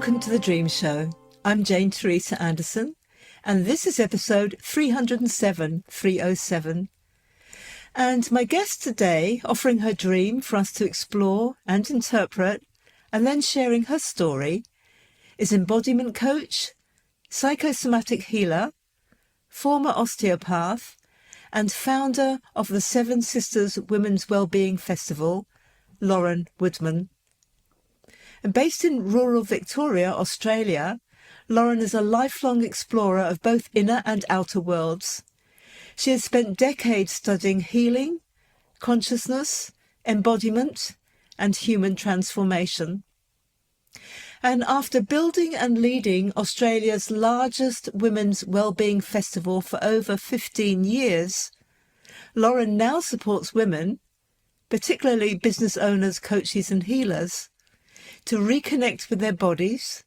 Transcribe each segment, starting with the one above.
Welcome to the Dream Show. I'm Jane Teresa Anderson, and this is episode 307. And my guest today, offering her dream for us to explore and interpret, and then sharing her story, is Embodiment Coach, Psychosomatic Healer, former Osteopath, and founder of the Seven Sisters Women's Wellbeing Festival, Lauren Woodman. And based in rural Victoria, Australia, Lauren is a lifelong explorer of both inner and outer worlds. She has spent decades studying healing, consciousness, embodiment, and human transformation. And after building and leading Australia's largest women's wellbeing festival for over 15 years, Lauren now supports women, particularly business owners, coaches and healers, to reconnect with their bodies,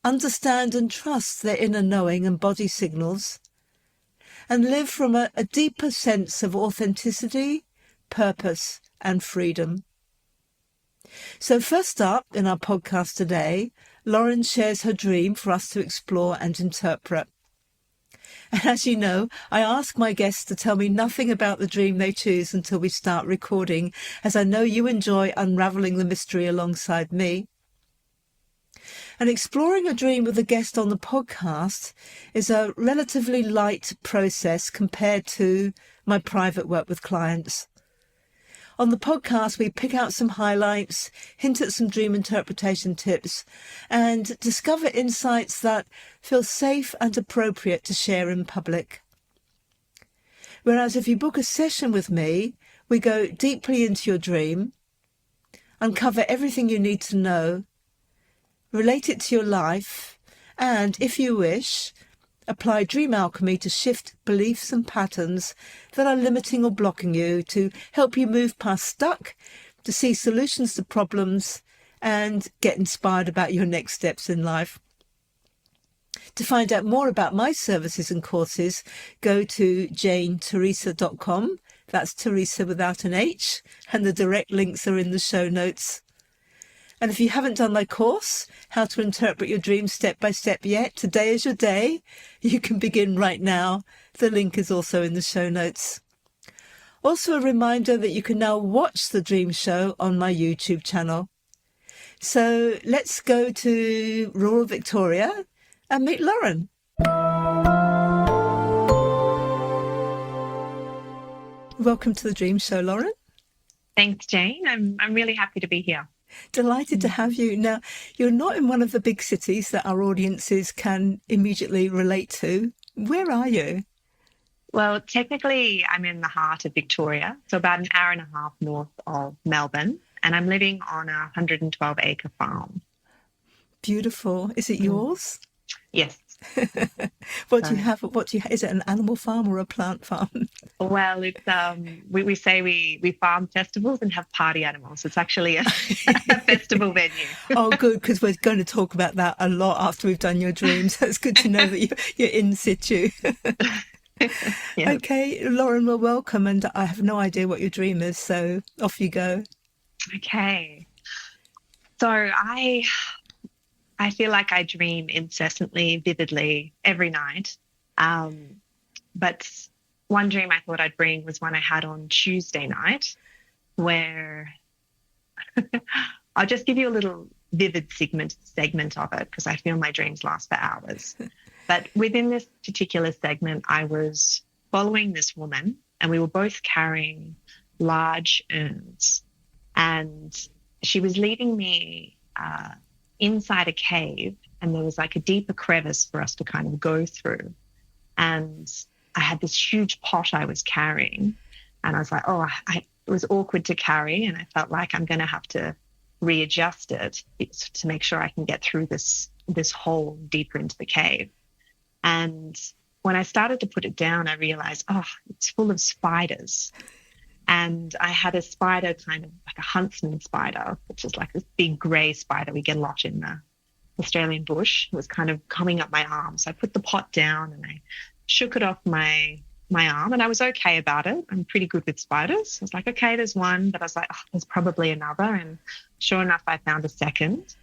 understand and trust their inner knowing and body signals, and live from a deeper sense of authenticity, purpose and freedom. So first up in our podcast today, Lauren shares her dream for us to explore and interpret. And as you know, I ask my guests to tell me nothing about the dream they choose until we start recording, as I know you enjoy unravelling the mystery alongside me. And exploring a dream with a guest on the podcast is a relatively light process compared to my private work with clients. On the podcast, we pick out some highlights, hint at some dream interpretation tips, and discover insights that feel safe and appropriate to share in public. Whereas if you book a session with me, we go deeply into your dream, uncover everything you need to know, relate it to your life, and, if you wish, apply dream alchemy to shift beliefs and patterns that are limiting or blocking you, to help you move past stuck, to see solutions to problems, and get inspired about your next steps in life. To find out more about my services and courses, go to janeteresa.com. That's Teresa without an H, and the direct links are in the show notes. And if you haven't done my course, How to Interpret Your Dreams Step by Step yet, today is your day. You can begin right now. The link is also in the show notes. Also a reminder that you can now watch the Dream Show on my YouTube channel. So let's go to rural Victoria and meet Lauren. Welcome to the Dream Show, Lauren. Thanks, Jane. I'm really happy to be here. Delighted to have you. Now, you're not in one of the big cities that our audiences can immediately relate to. Where are you? Well, technically, I'm in the heart of Victoria, so about an hour and a half north of Melbourne, and I'm living on a 112-acre farm. Beautiful. Is it yours? Yes. What do you have? Is it an animal farm or a plant farm? Well, it's we say we farm festivals and have party animals. It's actually a festival venue. Oh, good, because we're going to talk about that a lot after we've done your dreams. So it's good to know that you're in situ. Yeah. Okay, Lauren, well, welcome. And I have no idea what your dream is, so off you go. Okay. So I feel like I dream incessantly, vividly, every night. But one dream I thought I'd bring was one I had on Tuesday night, where I'll just give you a little vivid segment of it, because I feel my dreams last for hours. But within this particular segment, I was following this woman, and we were both carrying large urns. And she was leading me inside a cave, and there was like a deeper crevice for us to kind of go through. And I had this huge pot I was carrying, and I was like, it was awkward to carry, and I felt like I'm going to have to readjust it to make sure I can get through this hole deeper into the cave. And when I started to put it down, I realized, it's full of spiders. And I had a spider, kind of like a huntsman spider, which is like this big grey spider we get a lot in the Australian bush. It was kind of coming up my arm. So I put the pot down and I shook it off my arm, and I was okay about it. I'm pretty good with spiders. I was like, okay, there's one, but I was like, there's probably another. And sure enough, I found a second.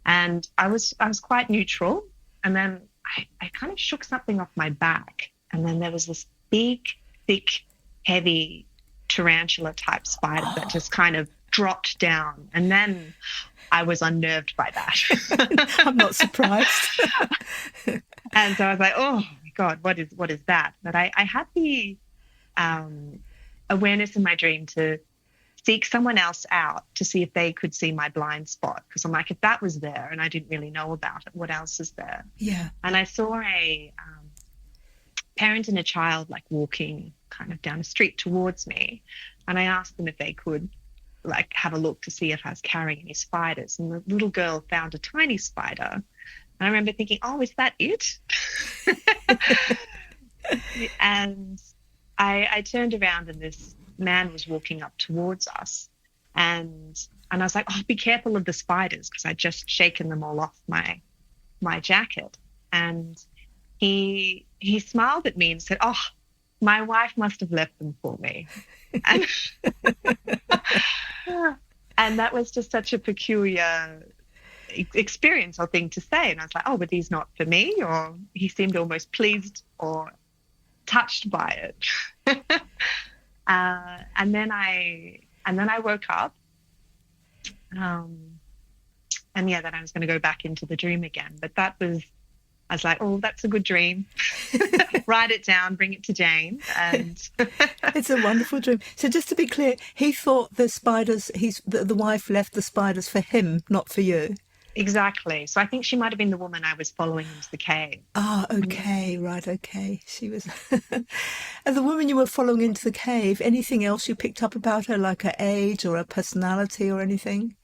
And I was quite neutral. And then I kind of shook something off my back. And then there was this big, thick, heavy tarantula type spider that just kind of dropped down. And then I was unnerved by that. I'm not surprised. And so I was like, oh my God, what is that? But I had the awareness in my dream to seek someone else out to see if they could see my blind spot. Because I'm like, if that was there and I didn't really know about it, what else is there? Yeah. And I saw a parent and a child like walking kind of down the street towards me. And I asked them if they could like have a look to see if I was carrying any spiders. And the little girl found a tiny spider. And I remember thinking, oh, is that it? And I turned around and this man was walking up towards us. And I was like, oh, be careful of the spiders, because I'd just shaken them all off my jacket. And he smiled at me and said, oh, my wife must have left them for me. And, and that was just such a peculiar experience or thing to say. And I was like, oh, but these not for me? Or he seemed almost pleased or touched by it. And then I woke up. And yeah, then I was going to go back into the dream again. But I was like, oh, that's a good dream. Write it down, bring it to Jane. And it's a wonderful dream. So just to be clear, he thought the spiders, the wife left the spiders for him, not for you. Exactly. So I think she might have been the woman I was following into the cave. Ah, okay, right, okay. She was... And the woman you were following into the cave, anything else you picked up about her, like her age or her personality or anything?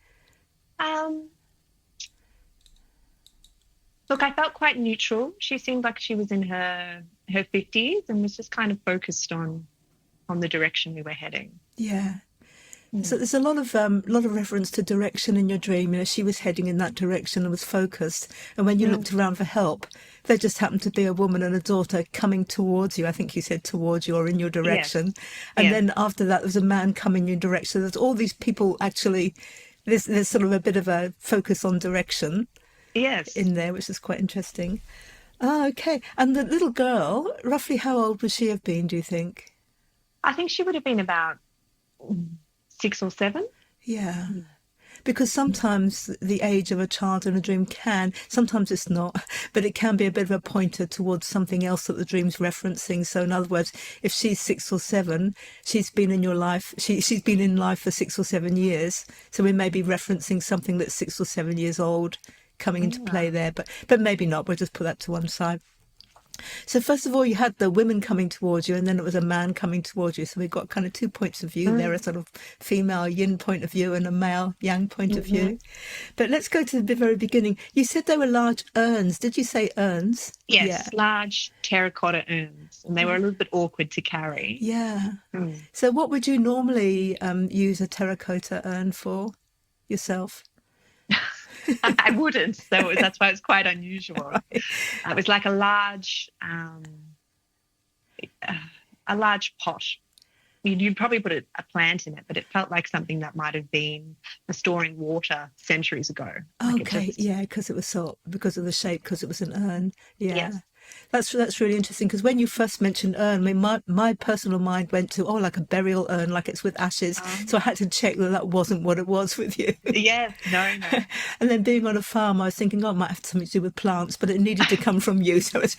Look, I felt quite neutral. She seemed like she was in her 50s and was just kind of focused on the direction we were heading. Yeah. So there's a lot of reference to direction in your dream. You know, she was heading in that direction and was focused. And when you looked around for help, there just happened to be a woman and a daughter coming towards you. I think you said towards you or in your direction. Yes. And then after that, there was a man coming in your direction. There's all these people actually. There's sort of a bit of a focus on direction. Yes. In there, which is quite interesting. Ah, okay. And the little girl, roughly how old would she have been, do you think? I think she would have been about 6 or 7. Yeah. Because sometimes the age of a child in a dream sometimes it's not, but it can be a bit of a pointer towards something else that the dream's referencing. So in other words, if she's 6 or 7, she's been in your life, she's been in life for 6 or 7 years. So we may be referencing something that's 6 or 7 years old coming into play there, but maybe not. We'll just put that to one side. So first of all, you had the women coming towards you, and then it was a man coming towards you. So we've got kind of 2 points of view. There, a sort of female yin point of view and a male yang point of view. But let's go to the very beginning. You said they were large urns. Did you say urns? Yes, yeah. Large terracotta urns, and they were a little bit awkward to carry. Yeah. So what would you normally use a terracotta urn for yourself? I wouldn't, so that's why it's quite unusual. Right. It was like a large pot. You'd probably put a plant in it, but it felt like something that might have been storing water centuries ago. Okay, yeah, because of the shape, because it was an urn. Yeah. Yes. That's really interesting, because when you first mentioned urn, I mean, my personal mind went to, like a burial urn, like it's with ashes. So I had to check that wasn't what it was with you. Yes, no. And then being on a farm, I was thinking, it might have something to do with plants, but it needed to come from you. So it's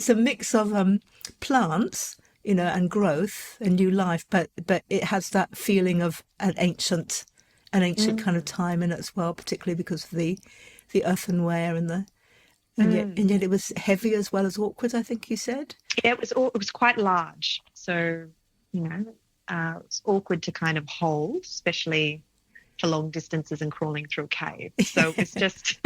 a mix of plants, you know, and growth and new life, but it has that feeling of an ancient kind of time in it as well, particularly because of the earthenware and yet it was heavy as well as awkward, I think you said. Yeah, it was quite large. So, you know, it's awkward to kind of hold, especially for long distances and crawling through a cave. So it's just...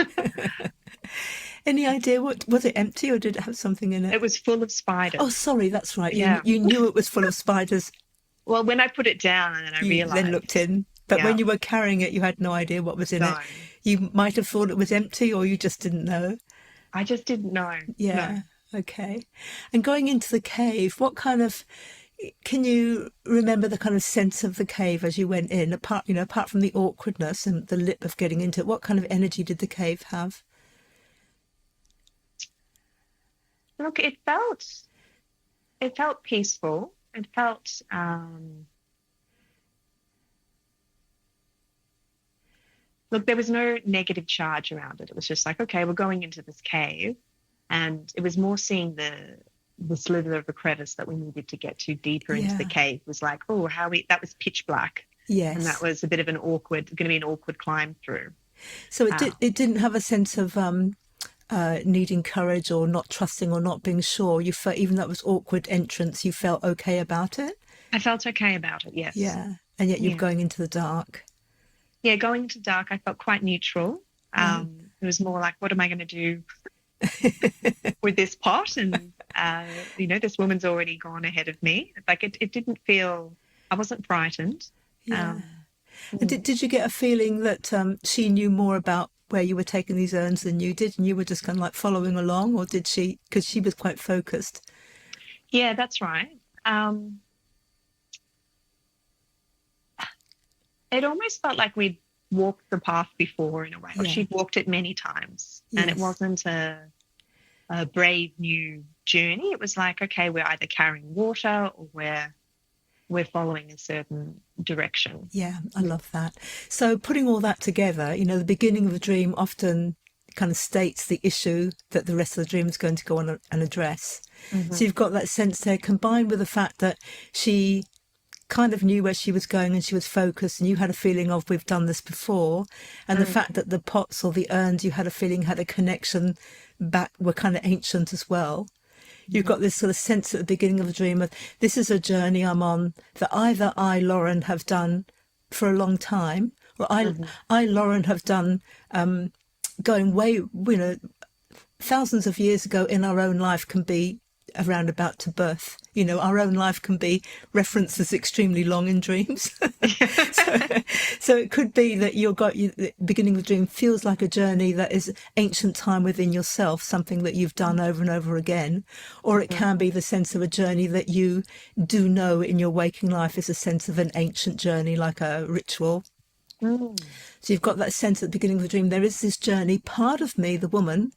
Any idea, was it empty or did it have something in it? It was full of spiders. Oh, sorry, that's right. Yeah. You knew it was full of spiders. Well, when I put it down and then I realised... You then looked in. But when you were carrying it, you had no idea what was in it. You might have thought it was empty, or you just didn't know. I just didn't know. Yeah. No. Okay. And going into the cave, what kind of Can you remember the kind of sense of the cave as you went in, apart from the awkwardness and the lip of getting into it? What kind of energy did the cave have? Look, it felt peaceful. It felt look, there was no negative charge around it. It was just like, okay, we're going into this cave, and it was more seeing the slither of the crevice that we needed to get to deeper into the cave. It was like, oh, that was pitch black. Yes. And that was a bit of going to be an awkward climb through. So it didn't have a sense of needing courage or not trusting or not being sure. You felt, even though it was awkward entrance, you felt okay about it? I felt okay about it, yes. Yeah. And yet you're going into the dark. Yeah, going into dark, I felt quite neutral. It was more like, what am I going to do with this pot? And, this woman's already gone ahead of me. Like it didn't feel, I wasn't frightened. Yeah. And did you get a feeling that she knew more about where you were taking these urns than you did, and you were just kind of like following along, or did she, because she was quite focused? Yeah, that's right. It almost felt like we'd walked the path before in a way, or she'd walked it many times. Yes. And it wasn't a brave new journey. It was like, okay, we're either carrying water or we're following a certain direction. Yeah, I love that. So putting all that together, the beginning of a dream often kind of states the issue that the rest of the dream is going to go on and address. Mm-hmm. So you've got that sense there, combined with the fact that she kind of knew where she was going and she was focused, and you had a feeling of, we've done this before, and the fact that the pots or the urns, you had a feeling had a connection back, were kind of ancient as well. You've got this sort of sense at the beginning of the dream of, this is a journey I'm on that either I, Lauren, have done for a long time, or I, Lauren, have done going way, thousands of years ago in our own life, can be around about to birth. Our own life can be referenced as extremely long in dreams. so it could be that the beginning of the dream feels like a journey that is ancient time within yourself, something that you've done over and over again. Or it can be the sense of a journey that you do know in your waking life is a sense of an ancient journey, like a ritual. So you've got that sense at the beginning of the dream, there is this journey. Part of me, the woman,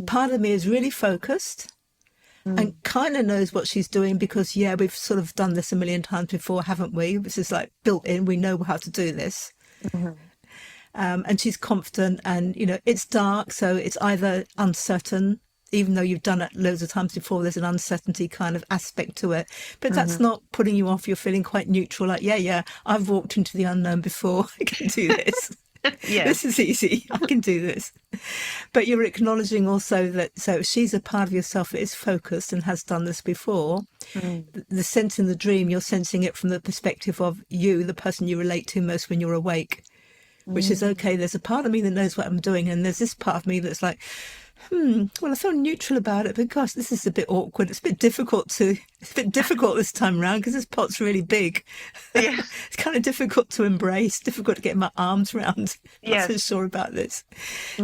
part of me is really focused and kind of knows what she's doing, because we've sort of done this a million times before, haven't we? This is like built in, we know how to do this. And she's confident, and it's dark, so it's either uncertain, even though you've done it loads of times before, there's an uncertainty kind of aspect to it, but that's not putting you off. You're feeling quite neutral, like I've walked into the unknown before, I can do this. This is easy, I can do this. But you're acknowledging also that, so she's a part of yourself that is focused and has done this before. The sense in the dream, you're sensing it from the perspective of you, the person you relate to most when you're awake, which is, okay, there's a part of me that knows what I'm doing, and there's this part of me that's like, well, I feel neutral about it, but gosh, this is a bit awkward. It's a bit difficult this time around, because this pot's really big. Yeah. It's kind of difficult to embrace, difficult to get my arms around. Not so sure about this.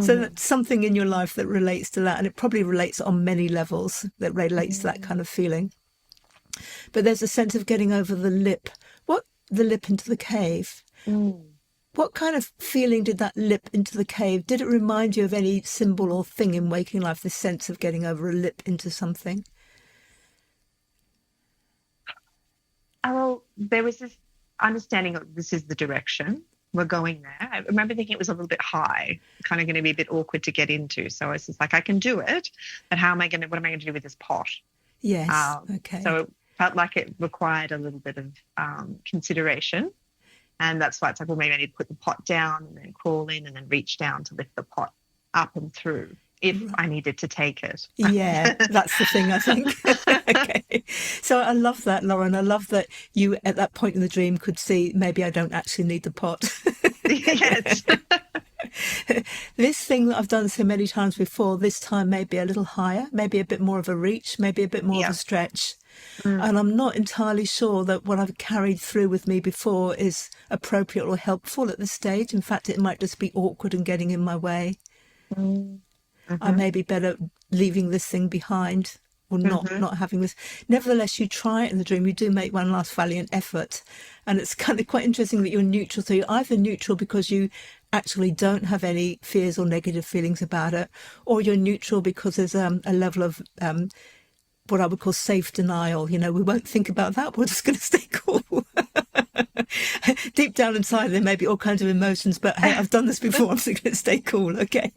So that's something in your life that relates to that, and it probably relates on many levels, that relates to that kind of feeling. But there's a sense of getting over the lip into the cave. What kind of feeling did that lip into the cave? Did it remind you of any symbol or thing in waking life, this sense of getting over a lip into something? Well, there was this understanding of, this is the direction, we're going there. I remember thinking it was a little bit high, kind of going to be a bit awkward to get into. So I was just like, I can do it, but what am I going to do with this pot? Yes, okay. So it felt like it required a little bit of consideration. And that's why it's like, well, maybe I need to put the pot down and then crawl in and then reach down to lift the pot up and through if I needed to take it. Yeah, that's the thing, I think. Okay. So I love that, Lauren. I love that you, at that point in the dream, could see, maybe I don't actually need the pot. Yes. This thing that I've done so many times before, this time maybe a little higher, maybe a bit more of a reach, maybe a bit more of a stretch. And I'm not entirely sure that what I've carried through with me before is appropriate or helpful at this stage. In fact, it might just be awkward and getting in my way. I may be better leaving this thing behind or not having this. Nevertheless, you try it in the dream. You do make one last valiant effort, and it's kind of quite interesting that you're neutral. So you're either neutral because you actually don't have any fears or negative feelings about it, or you're neutral because there's a level of what I would call safe denial. You know, we won't think about that. We're just going to stay cool. Deep down inside, there may be all kinds of emotions, but hey, I've done this before. I'm still going to stay cool. Okay.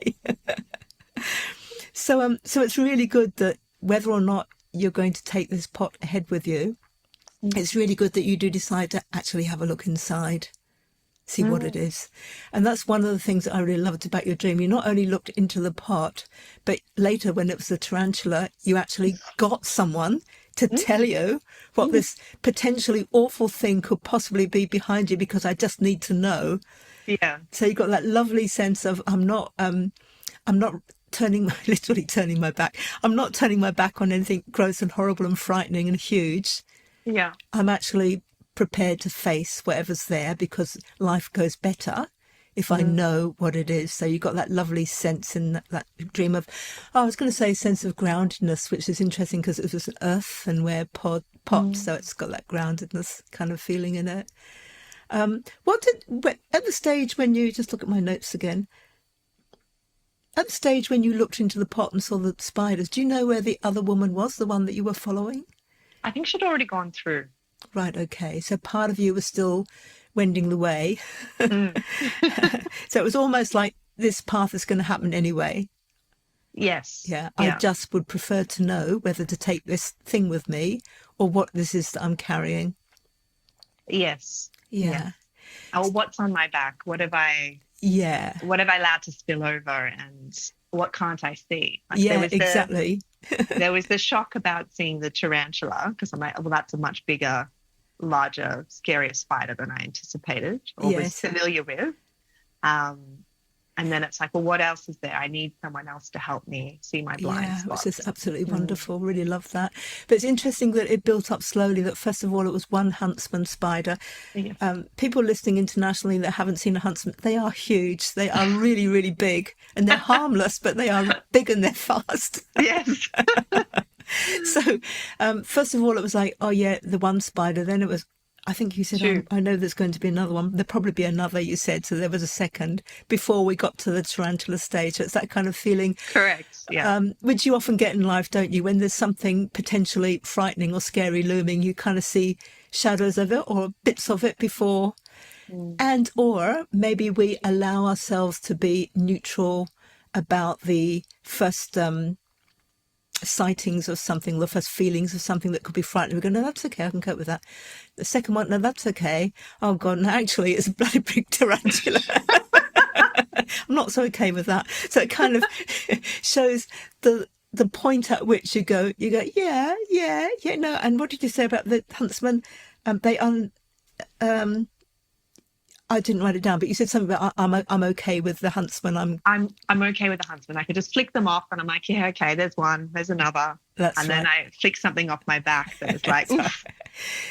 So it's really good that whether or not you're going to take this pot ahead with you, it's really good that you do decide to actually have a look inside, see what it is. And that's one of the things that I really loved about your dream. You not only looked into the pot, but later when it was the tarantula, you actually got someone to tell you what this potentially awful thing could possibly be behind you, because I just need to know. Yeah. So you got that lovely sense of I'm not literally turning my back. I'm not turning my back on anything gross and horrible and frightening and huge. Yeah. I'm actually prepared to face whatever's there, because life goes better if I know what it is. So you got that lovely sense in that dream of, I was going to say sense of groundedness, which is interesting because it was an earthenware pot, so it's got that groundedness kind of feeling in it. At the stage when you, just look at my notes again, at the stage when you looked into the pot and saw the spiders, do you know where the other woman was, the one that you were following? I think she'd already gone through. Right, okay. So part of you was still wending the way. So it was almost like this path is going to happen anyway. Yes. Yeah. I just would prefer to know whether to take this thing with me or what this is that I'm carrying. Yes. Yeah. Or what's on my back? What have I allowed to spill over, and what can't I see? Like exactly. There was the shock about seeing the tarantula, because I'm like, well, that's a much bigger, larger, scarier spider than I anticipated or was familiar with. And then it's like, well, what else is there? I need someone else to help me see my blind spots. Which is absolutely wonderful. Really love that. But it's interesting that it built up slowly, that first of all, it was one huntsman spider. Yes. People listening internationally that haven't seen a huntsman, they are huge. They are really, really big, and they're harmless, but they are big and they're fast. Yes. So first of all, it was like, oh yeah, the one spider. Then it was, I think you said, I know there's going to be another one. There'll probably be another, you said. So there was a second before we got to the tarantula stage. So it's that kind of feeling. Correct. Yeah. Which you often get in life, don't you? When there's something potentially frightening or scary looming, you kind of see shadows of it or bits of it before. And or maybe we allow ourselves to be neutral about the first sightings of something, the first feelings of something that could be frightening. We go, no, that's okay, I can cope with that. The second one, no, that's okay. Oh God, no, actually it's a bloody big tarantula. I'm not so okay with that. So it kind of shows the point at which you go, yeah, no. And what did you say about the huntsman? I didn't write it down, but you said something about I'm okay with the huntsman. I'm okay with the huntsman. I could just flick them off, and I'm like, yeah, okay, there's one, there's another. Then I flick something off my back that is like, oof.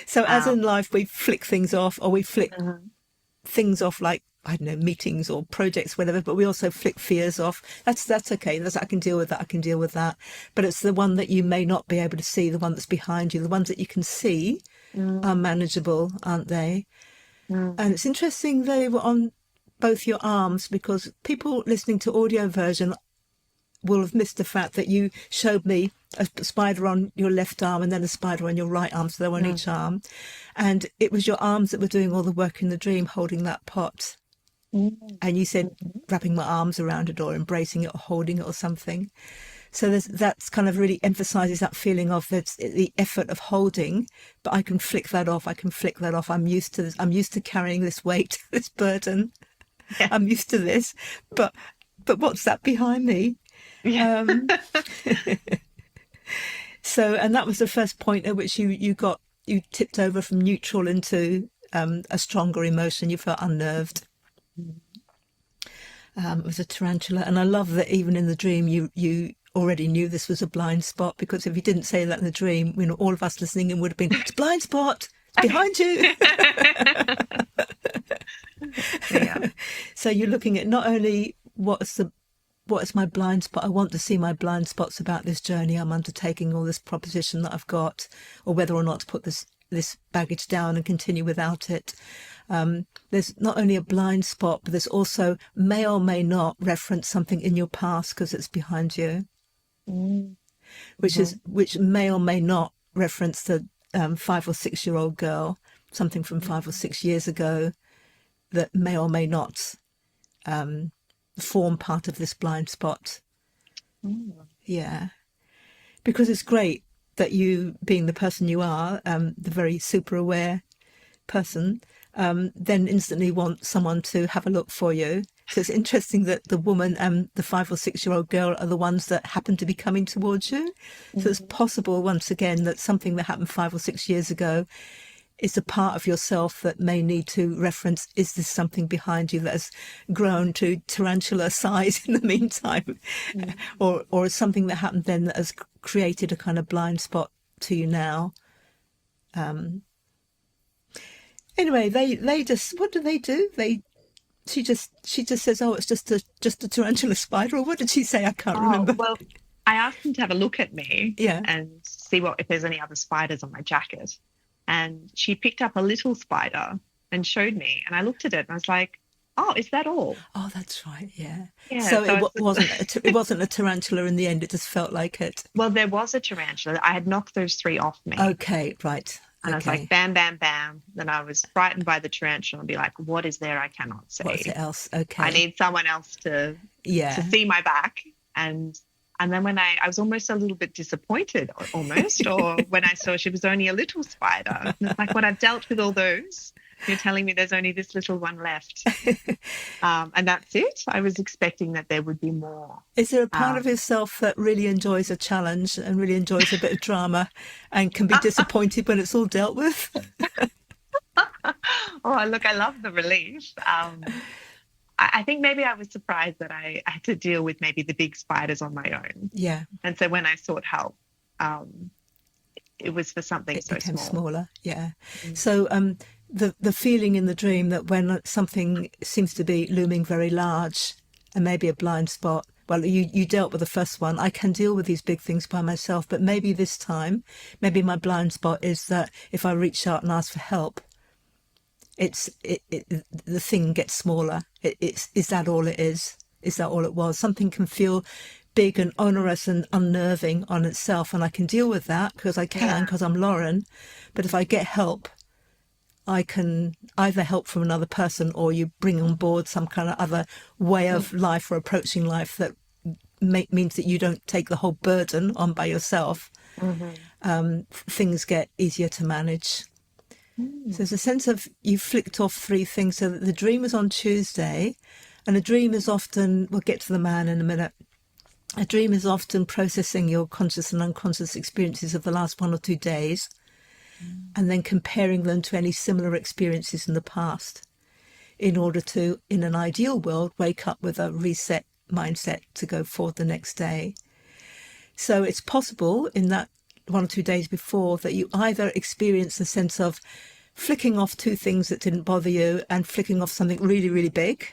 So as in life, we flick things off, or we flick things off, like, I don't know, meetings or projects, whatever, but we also flick fears off. That's okay. I can deal with that. I can deal with that. But it's the one that you may not be able to see, the one that's behind you. The ones that you can see are manageable, aren't they? And it's interesting they were on both your arms, because people listening to audio version will have missed the fact that you showed me a spider on your left arm and then a spider on your right arm, so they were on each arm. And it was your arms that were doing all the work in the dream, holding that pot. And you said wrapping my arms around it or embracing it or holding it or something. So that's kind of really emphasizes that feeling of the effort of holding, but I can flick that off. I'm used to this. I'm used to carrying this weight, this burden. Yeah. I'm used to this, but what's that behind me? Yeah. So, and that was the first point at which you tipped over from neutral into a stronger emotion. You felt unnerved. It was a tarantula, and I love that even in the dream you already knew this was a blind spot, because if you didn't say that in the dream, all of us listening in would have been, it's a blind spot, it's behind you. Yeah. So you're looking at not only what's the what is my blind spot? I want to see my blind spots about this journey I'm undertaking, or this proposition that I've got, or whether or not to put this baggage down and continue without it. There's not only a blind spot, but there's also may or may not reference something in your past because it's behind you, which may or may not reference the 5 or 6 year old girl, something from 5 or 6 years ago that may or may not form part of this blind spot. Yeah, because it's great that you, being the person you are, the very super aware person, then instantly want someone to have a look for you. So it's interesting that the woman and the 5 or 6 year old girl are the ones that happen to be coming towards you. So it's possible, once again, that something that happened 5 or 6 years ago is a part of yourself that may need to reference, is this something behind you that has grown to tarantula size in the meantime? Or is something that happened then that has created a kind of blind spot to you now? Anyway, they just, what do? She just says, oh, it's just a tarantula spider, or what did she say? I can't remember. Well, I asked them to have a look at me and see if there's any other spiders on my jacket. And she picked up a little spider and showed me, and I looked at it and I was like, oh, is that all? Oh, that's right. Yeah. So it wasn't a tarantula in the end. It just felt like it. Well, there was a tarantula. I had knocked those 3 off me. Okay, right. And I was like, bam, bam, bam. Then I was frightened by the tarantula and be like, what is there I cannot see? What's else? Okay. I need someone else to see my back. And then when I was almost a little bit disappointed almost, or when I saw she was only a little spider. And it's like, when I've dealt with all those, you're telling me there's only this little one left. And that's it. I was expecting that there would be more. Is there a part of yourself that really enjoys a challenge and really enjoys a bit of drama and can be disappointed when it's all dealt with? Oh, look, I love the relief. I think maybe I was surprised that I had to deal with maybe the big spiders on my own. Yeah. And so when I sought help, it was for something so became small. Smaller. Yeah. So the feeling in the dream that when something seems to be looming very large and maybe a blind spot, well, you dealt with the first one. I can deal with these big things by myself, but maybe this time, maybe my blind spot is that if I reach out and ask for help, the thing gets smaller. Is that all it is? Is that all it was? Something can feel big and onerous and unnerving on itself, and I can deal with that because I'm Lauren. But if I get help, I can either help from another person, or you bring on board some kind of other way of life or approaching life that means that you don't take the whole burden on by yourself. Things get easier to manage. So there's a sense of you flicked off 3 things. So that the dream was on Tuesday, and a dream is often, we'll get to the man in a minute, a dream is often processing your conscious and unconscious experiences of the last 1 or 2 days, and then comparing them to any similar experiences in the past in order to, in an ideal world, wake up with a reset mindset to go forward the next day. So it's possible in that 1 or 2 days before that you either experience a sense of flicking off 2 things that didn't bother you and flicking off something really, really big,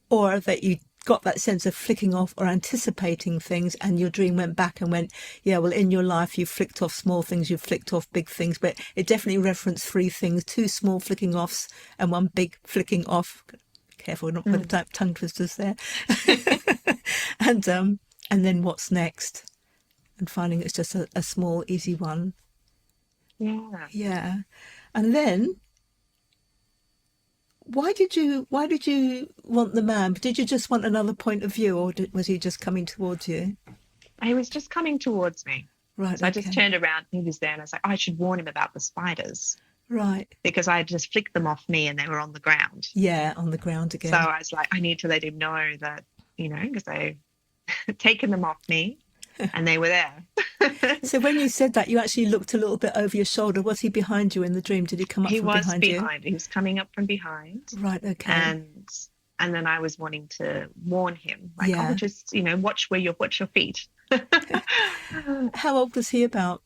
or that you got that sense of flicking off or anticipating things, and your dream went back and went, yeah, well, in your life you flicked off small things, you flicked off big things, but it definitely referenced 3 things, 2 small flicking offs and 1 big flicking off. Careful not with the tongue twisters there. And then what's next? And finding it's just a small, easy one. Yeah. Yeah. And then, why did you want the man? Did you just want another point of view, or was he just coming towards you? He was just coming towards me. Right. So I just turned around and he was there, and I was like, I should warn him about the spiders. Right. Because I had just flicked them off me and they were on the ground. Yeah, on the ground again. So I was like, I need to let him know that, because they've taken them off me and they were there. So when you said that, you actually looked a little bit over your shoulder. Was he behind you in the dream? Did he come up from behind you? He was behind. He was coming up from behind. Right, okay. And then I was wanting to warn him, like, just, watch your feet. How old was he about?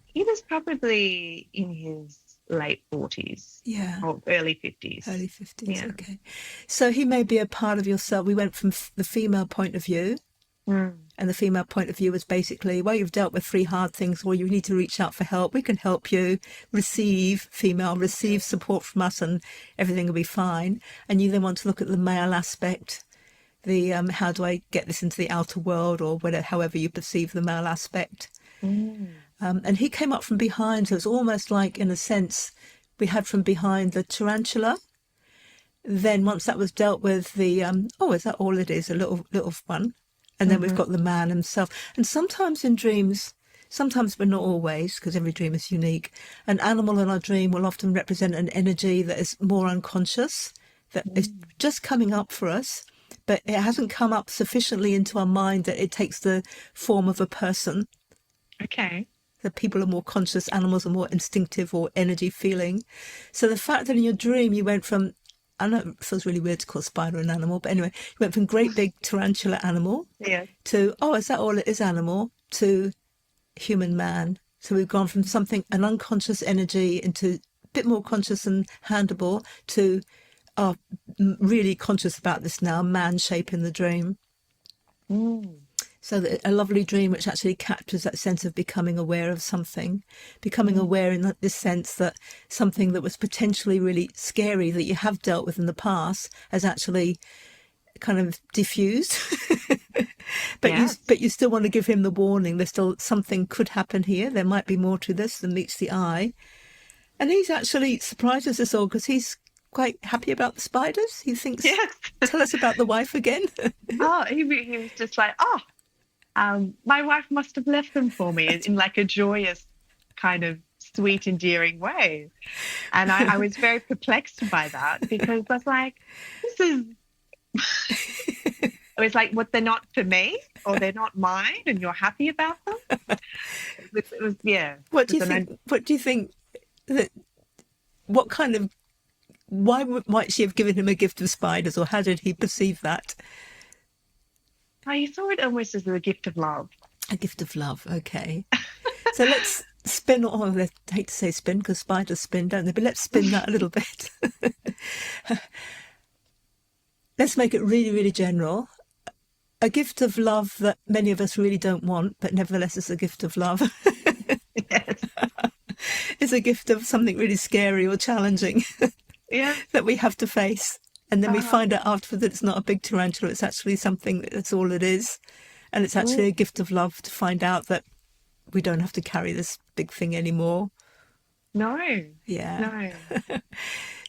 He was probably in his late 40s. Yeah. Or early 50s. Early 50s. Yeah. Okay. So he may be a part of yourself. We went from the female point of view. And the female point of view was basically, well, you've dealt with 3 hard things, well, you need to reach out for help. We can help you. Receive support from us, and everything will be fine. And you then want to look at the male aspect, the how do I get this into the outer world, or whatever, however you perceive the male aspect. And he came up from behind, so it's almost like, in a sense, we had from behind the tarantula. Then once that was dealt with, the is that all it is? A little one. And then we've got the man himself. And sometimes in dreams, sometimes but not always, because every dream is unique, an animal in our dream will often represent an energy that is more unconscious, that is just coming up for us, but it hasn't come up sufficiently into our mind that it takes the form of a person. Okay. That people are more conscious, animals are more instinctive or energy feeling. So the fact that in your dream you went from, I know it feels really weird to call spider an animal, but anyway, you went from great big tarantula animal to, is that all it is, animal, to human man. So we've gone from something, an unconscious energy, into a bit more conscious and handleable, to really conscious about this now, man shape in the dream. So that a lovely dream which actually captures that sense of becoming aware of something, becoming aware in this sense that something that was potentially really scary that you have dealt with in the past has actually kind of diffused. But you still want to give him the warning. There's still something could happen here. There might be more to this than meets the eye. And he's actually surprised us all because he's quite happy about the spiders. He thinks, tell us about the wife again. He was just like, my wife must have left them for me in like a joyous kind of sweet, endearing way. And I was very perplexed by that, because I was like, it was like, what, they're not for me, or they're not mine, and you're happy about them? It was What do you think that, what kind of, why might she have given him a gift of spiders, or how did he perceive that? I saw it almost as a gift of love. A gift of love, okay. So let's spin, I hate to say spin because spiders spin, don't they? But let's spin that a little bit. Let's make it really, really general. A gift of love that many of us really don't want, but nevertheless is a gift of love. Yes. It's a gift of something really scary or challenging that we have to face. And then we find out afterwards that it's not a big tarantula, it's actually something that's all it is. And it's actually a gift of love to find out that we don't have to carry this big thing anymore. No. Yeah. No.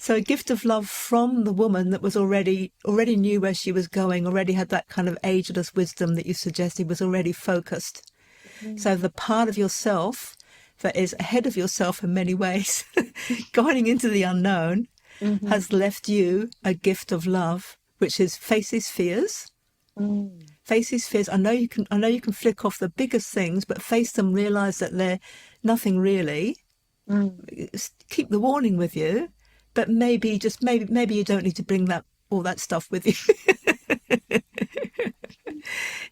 So a gift of love from the woman that was already knew where she was going, already had that kind of ageless wisdom that you suggested, was already focused. So the part of yourself that is ahead of yourself in many ways, going into the unknown, has left you a gift of love, which is face his fears. Face his fears. I know you can flick off the biggest things, but face them, realize that they're nothing really. Keep the warning with you, but maybe you don't need to bring all that stuff with you.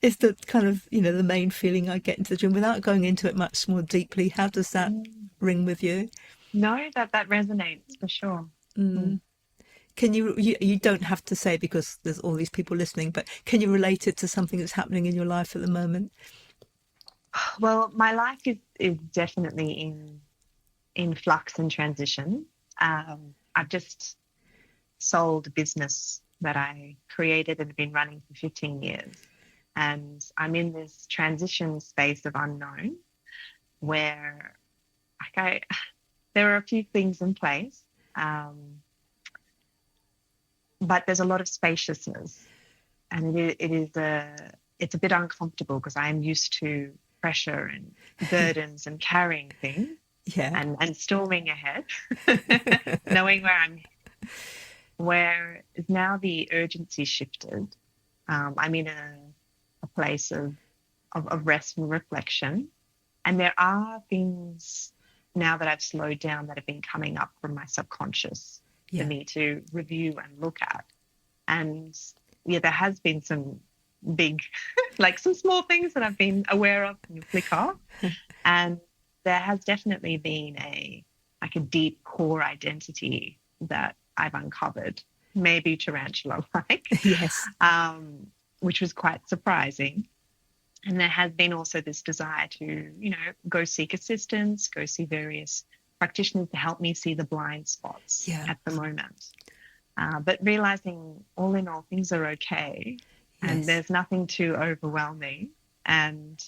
It's the kind of, the main feeling I get into the dream without going into it much more deeply. How does that ring with you? No, that resonates for sure. Can you don't have to say, because there's all these people listening, but can you relate it to something that's happening in your life at the moment? Well, my life is definitely in flux and transition. I've just sold a business that I created and have been running for 15 years. And I'm in this transition space of unknown where there are a few things in place, but there's a lot of spaciousness, and it's a bit uncomfortable because I'm used to pressure and burdens and carrying things and storming ahead, knowing where now the urgency shifted. I'm in a place of rest and reflection, and there are things now that I've slowed down that have been coming up from my subconscious for me to review and look at. And there has been some big, like some small things that I've been aware of and flick off. And there has definitely been a like a deep core identity that I've uncovered, maybe tarantula-like, Yes. which was quite surprising. And there has been also this desire to, go seek assistance, go see various practitioners to help me see the blind spots at the moment. But realizing all in all, things are okay, and there's nothing too overwhelming. And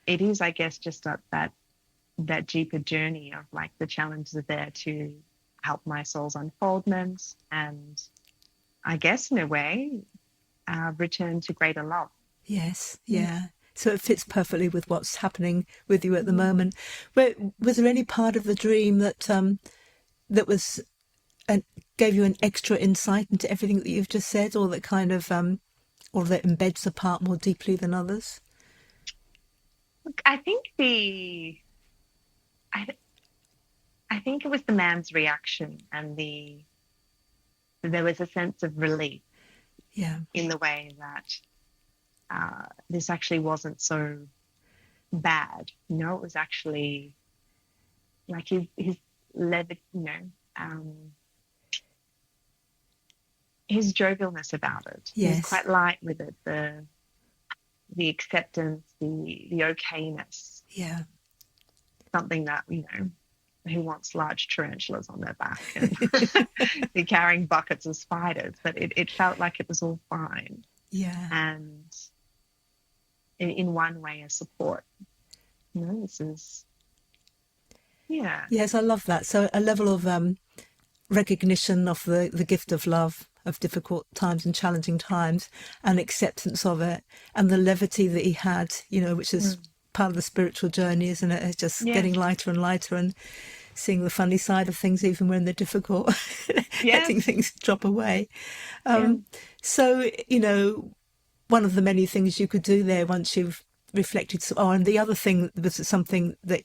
it is, I guess, just that deeper journey of like the challenges are there to help my soul's unfoldment, and I guess in a way, return to greater love. Yes, yeah. So it fits perfectly with what's happening with you at the moment. But was there any part of the dream that that was gave you an extra insight into everything that you've just said, or that kind of or that embeds the part more deeply than others? Look, I think it was the man's reaction, and there was a sense of relief. Yeah. In the way that this actually wasn't so bad. It was actually like his leather, his jovialness about it. Yes. He was quite light with it. The acceptance, the okayness. Yeah. Something that, who wants large tarantulas on their back and they're carrying buckets of spiders, but it felt like it was all fine. Yeah. And in one way, a support. This is, Yes, I love that. So a level of recognition of the gift of love, of difficult times and challenging times, and acceptance of it, and the levity that he had, which is part of the spiritual journey, isn't it? It's just getting lighter and lighter, and seeing the funny side of things even when they're difficult, letting things drop away. So, one of the many things you could do there once you've reflected. And the other thing was something that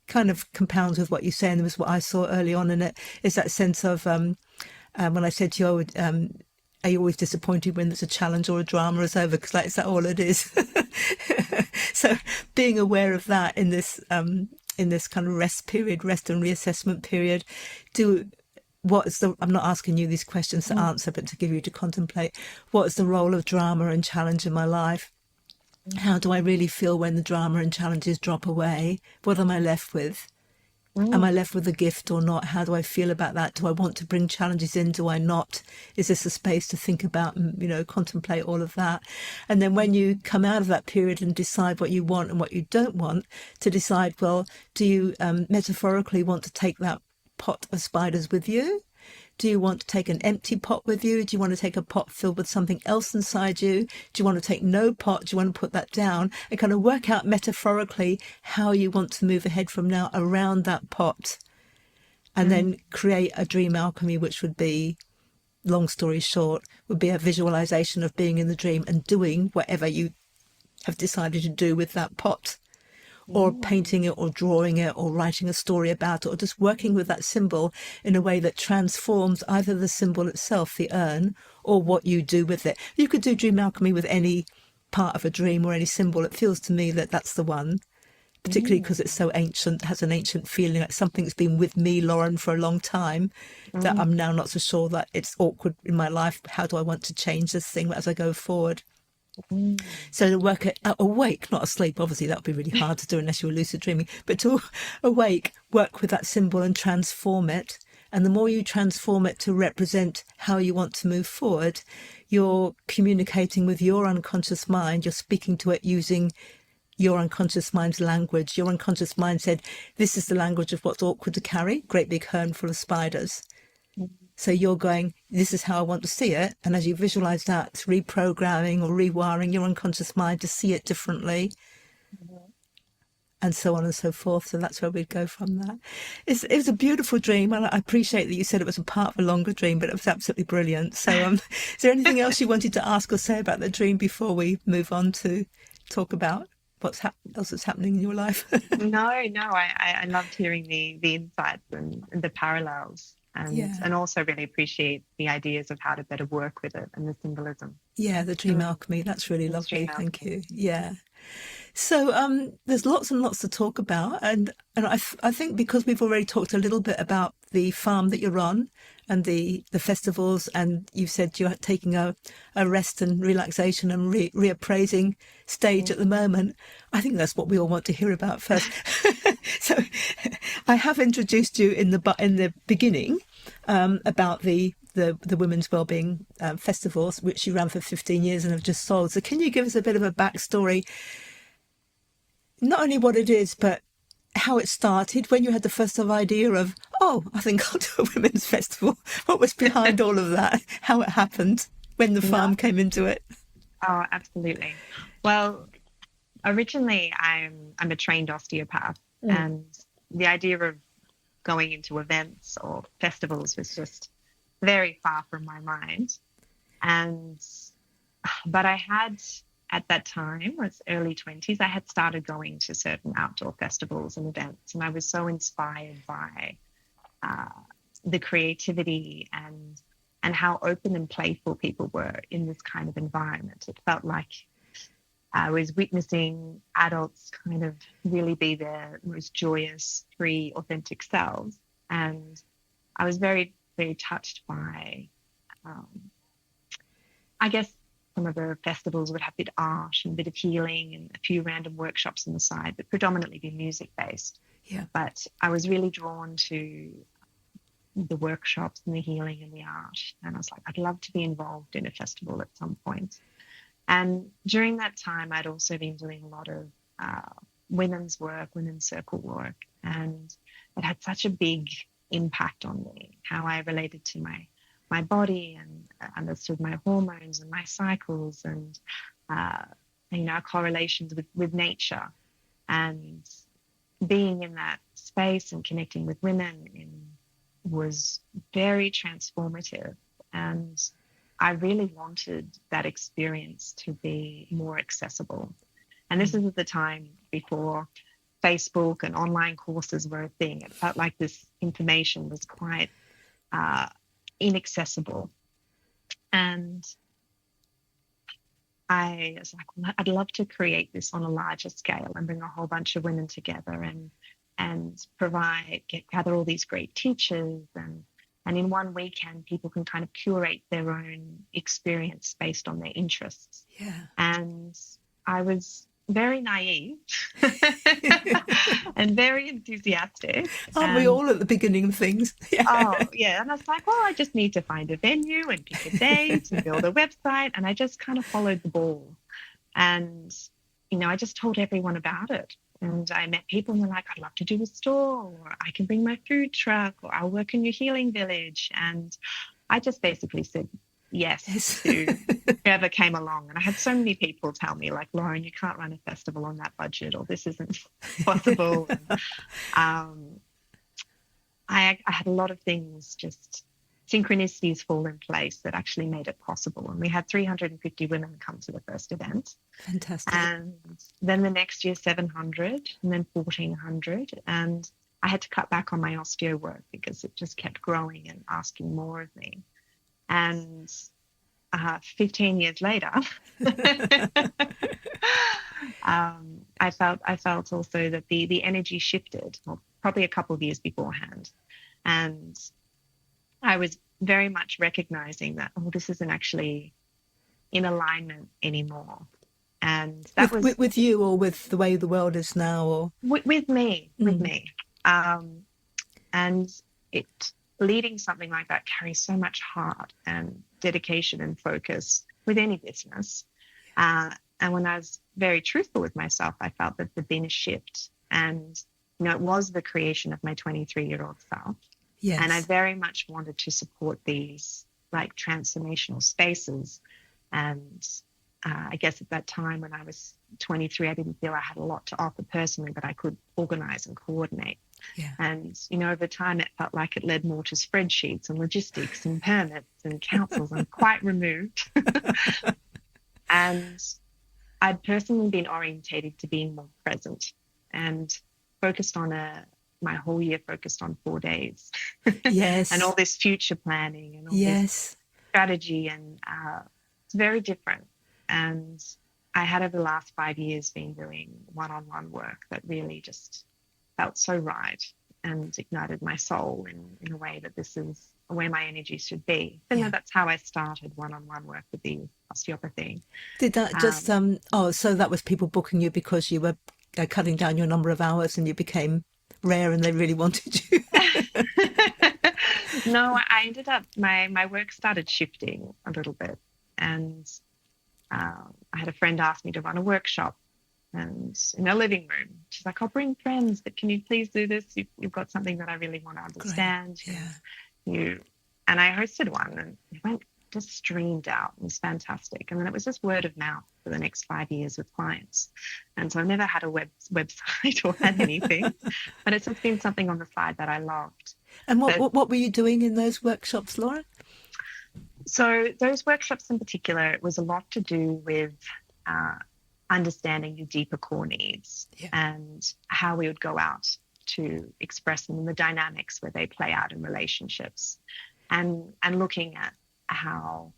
kind of compounds with what you say, and was what I saw early on in it, is that sense of when I said to you, are you always disappointed when there's a challenge or a drama is over? Because is that all it is? So being aware of that in this kind of rest and reassessment period, I'm not asking you these questions to answer, but to give you to contemplate, what is the role of drama and challenge in my life? How do I really feel when the drama and challenges drop away? What am I left with? Am I left with a gift or not? How do I feel about that? Do I want to bring challenges in? Do I not? Is this a space to think about and, contemplate all of that? And then when you come out of that period and decide what you want and what you don't want, to decide, well, do you metaphorically want to take that pot of spiders with you? Do you want to take an empty pot with you? Do you want to take a pot filled with something else inside you? Do you want to take no pot? Do you want to put that down and kind of work out metaphorically how you want to move ahead from now around that pot? And then create a dream alchemy, which would be, long story short, would be a visualization of being in the dream and doing whatever you have decided to do with that pot. Or painting it, or drawing it, or writing a story about it, or just working with that symbol in a way that transforms either the symbol itself, the urn, or what you do with it. You could do dream alchemy with any part of a dream or any symbol. It feels to me that that's the one, particularly because it's so ancient, has an ancient feeling, like something that's been with me, Lauren, for a long time, that I'm now not so sure that it's awkward in my life. How do I want to change this thing as I go forward? So to work it awake, not asleep, obviously that would be really hard to do unless you were lucid dreaming, but to awake, work with that symbol and transform it. And the more you transform it to represent how you want to move forward, you're communicating with your unconscious mind. You're speaking to it using your unconscious mind's language. Your unconscious mind said, this is the language of what's awkward to carry, great big herd full of spiders. So you're going, this is how I want to see it. And as you visualize that, it's reprogramming or rewiring your unconscious mind to see it differently, and so on and so forth. So that's where we'd go from that. It was a beautiful dream. And I appreciate that you said it was a part of a longer dream, but it was absolutely brilliant. So is there anything else you wanted to ask or say about the dream before we move on to talk about what's else that's happening in your life? No, I loved hearing the insights and the parallels. And also really appreciate the ideas of how to better work with it and the symbolism. Yeah, the dream alchemy. That's really lovely. Thank you. Yeah. So there's lots and lots to talk about, and I think because we've already talked a little bit about the farm that you're on and the festivals, and you've said you're taking a rest and relaxation and reappraising stage at the moment. I think that's what we all want to hear about first. So I have introduced you in the beginning about the Women's Wellbeing festivals, which you ran for 15 years and have just sold. So can you give us a bit of a backstory? Not only what it is, but how it started, when you had the first idea of, oh, I think I'll do a women's festival. What was behind all of that? How it happened, when the farm came into it? Oh, absolutely. Well, originally I'm a trained osteopath, and the idea of going into events or festivals was just very far from my mind. But I had, at that time, was early 20s, I had started going to certain outdoor festivals and events, and I was so inspired by the creativity and how open and playful people were in this kind of environment. It felt like I was witnessing adults kind of really be their most joyous, free, authentic selves. And I was very, very touched by, I guess, some of the festivals would have a bit of art and a bit of healing and a few random workshops on the side, but predominantly be music-based. Yeah. But I was really drawn to the workshops and the healing and the art. And I was like, I'd love to be involved in a festival at some point. And during that time, I'd also been doing a lot of women's work, women's circle work. And it had such a big impact on me, how I related to my body and understood my hormones and my cycles and, correlations with nature. And being in that space and connecting with women was very transformative. And I really wanted that experience to be more accessible. And this is at the time before Facebook and online courses were a thing. It felt like this information was quite inaccessible. And I was like, well, I'd love to create this on a larger scale and bring a whole bunch of women together and gather all these great teachers, and in one weekend people can kind of curate their own experience based on their interests. Yeah. And I was very naive and very enthusiastic. Aren't we all at the beginning of things? Yeah. Oh, yeah. And I was like, well, I just need to find a venue and pick a date and build a website. And I just kind of followed the ball. And, I just told everyone about it. And I met people and they're like, I'd love to do a store, or I can bring my food truck, or I'll work in your healing village. And I just basically said yes to whoever came along. And I had so many people tell me, like, Lauren, you can't run a festival on that budget, or this isn't possible. And, I had a lot of things, just synchronicities fall in place that actually made it possible. And we had 350 women come to the first event. Fantastic. And then the next year, 700, and then 1,400. And I had to cut back on my osteo work because it just kept growing and asking more of me. And 15 years later, I felt also that the energy shifted, well, probably a couple of years beforehand. And I was very much recognizing that, this isn't actually in alignment anymore. And that was with you, or with the way the world is now, or with me. And leading something like that carries so much heart and dedication and focus with any business. And when I was very truthful with myself, I felt that there'd been a shift, and it was the creation of my 23-year-old self. Yes. And I very much wanted to support these like transformational spaces. And I guess at that time when I was 23, I didn't feel I had a lot to offer personally, but I could organize and coordinate. Yeah. And, over time it felt like it led more to spreadsheets and logistics and permits and councils. I'm quite removed. And I'd personally been orientated to being more present and focused on my whole year focused on 4 days. Yes. And all this future planning and all this strategy. And it's very different. And I had over the last 5 years been doing one-on-one work that really just felt so right and ignited my soul in a way that this is where my energy should be. And that's how I started one-on-one work with the osteopathy. Did that just, so that was people booking you because you were cutting down your number of hours and you became rare and they really wanted you? No, I ended up, my work started shifting a little bit. And I had a friend ask me to run a workshop and in a living room. She's like, I'll bring friends, but can you please do this? You've got something that I really want to understand. And I hosted one and it went just streamed out. It was fantastic. And then it was just word of mouth for the next 5 years with clients. And so I never had a website or had anything, but it's just been something on the side that I loved. And what were you doing in those workshops, Lauren? So those workshops in particular, it was a lot to do with understanding your deeper core needs and how we would go out to express them in the dynamics where they play out in relationships, and looking at how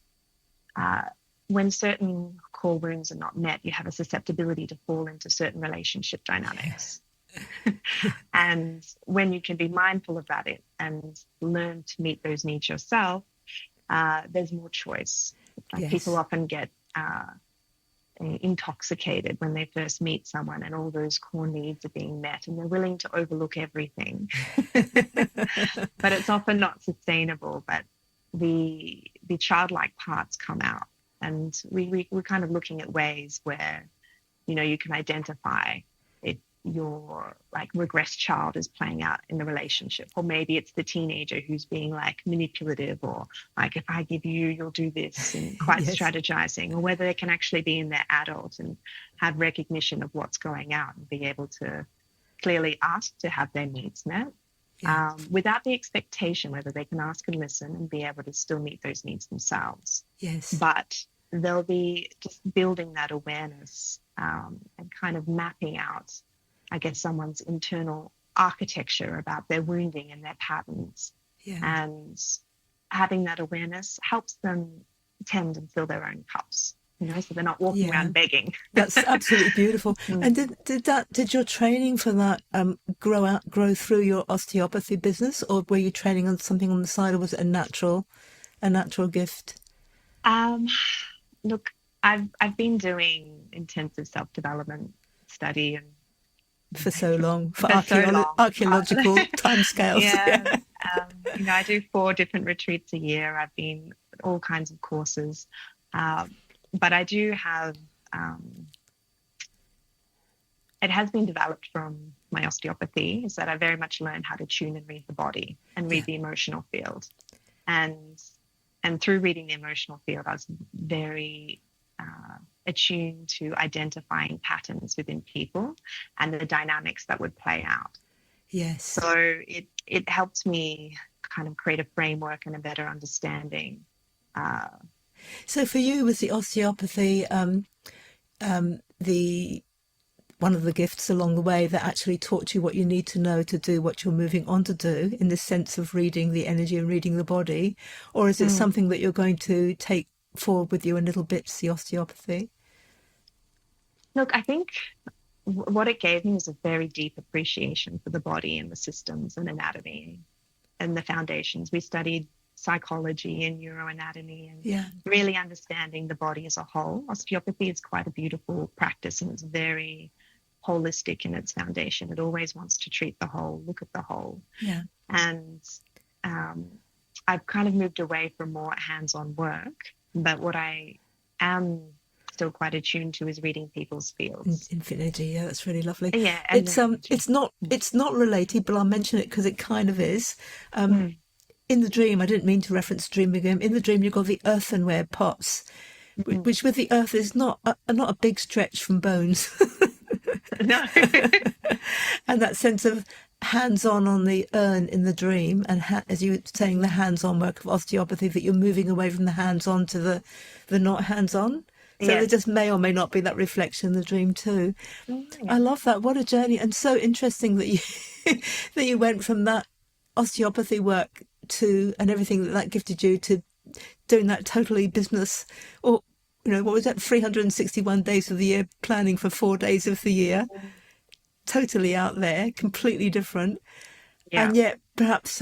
when certain core wounds are not met, you have a susceptibility to fall into certain relationship dynamics. And when you can be mindful about it and learn to meet those needs yourself, there's more choice. People often get intoxicated when they first meet someone and all those core needs are being met and they're willing to overlook everything. But it's often not sustainable, but the childlike parts come out, and we're kind of looking at ways where, you can identify if your regressed child is playing out in the relationship, or maybe it's the teenager who's being manipulative, or if I give you, you'll do this, and quite strategizing, or whether they can actually be in their adult and have recognition of what's going out and be able to clearly ask to have their needs met. Without the expectation, whether they can ask and listen and be able to still meet those needs themselves. But they'll be just building that awareness and kind of mapping out, I guess, someone's internal architecture about their wounding and their patterns. And having that awareness helps them tend and fill their own cups. So they're not walking around begging. That's absolutely beautiful. And did your training for that grow through your osteopathy business, or were you training on something on the side, or was it a natural gift? Look, I've been doing intensive self-development study and for so long, for archaeological timescales. I do 4 different retreats a year. I've been all kinds of courses. But I do have, it has been developed from my osteopathy, is that I very much learned how to tune and read the body and read the emotional field. And through reading the emotional field, I was very attuned to identifying patterns within people and the dynamics that would play out. So it helped me kind of create a framework and a better understanding. So for you, was the osteopathy one of the gifts along the way that actually taught you what you need to know to do what you're moving on to do, in the sense of reading the energy and reading the body? Or is it something that you're going to take forward with you in little bits, the osteopathy? Look, I think what it gave me was a very deep appreciation for the body and the systems and anatomy and the foundations. We studied psychology and neuroanatomy and really understanding the body as a whole. Osteopathy is quite a beautiful practice, and it's very holistic in its foundation. It always wants to treat the whole, look at the whole. And I've kind of moved away from more hands-on work, but what I am still quite attuned to is reading people's fields. Infinity, that's really lovely. It's not related, but I'll mention it because it kind of is. In the dream, I didn't mean to reference dream again. In the dream, you've got the earthenware pots, which with the earth is not a big stretch from bones. No. And that sense of hands-on the urn in the dream, and as you were saying, the hands-on work of osteopathy, that you're moving away from the hands-on to the not hands-on. So there just may or may not be that reflection in the dream too. I love that. What a journey. And so interesting that you that you went from that osteopathy work to, and everything that gifted you, to doing that totally business or what was that, 361 days of the year, planning for 4 days of the year. Totally out there, completely different. Yeah. And yet, perhaps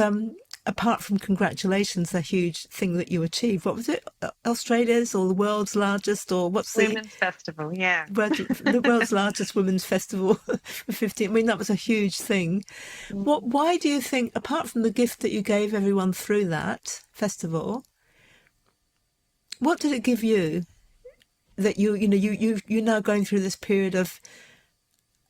apart from congratulations, a huge thing that you achieved. What was it? Australia's or the world's largest, or what's the Women's Festival, yeah. the world's largest women's festival for 15? I mean, that was a huge thing. Why do you think, apart from the gift that you gave everyone through that festival, what did it give you that you're now going through this period of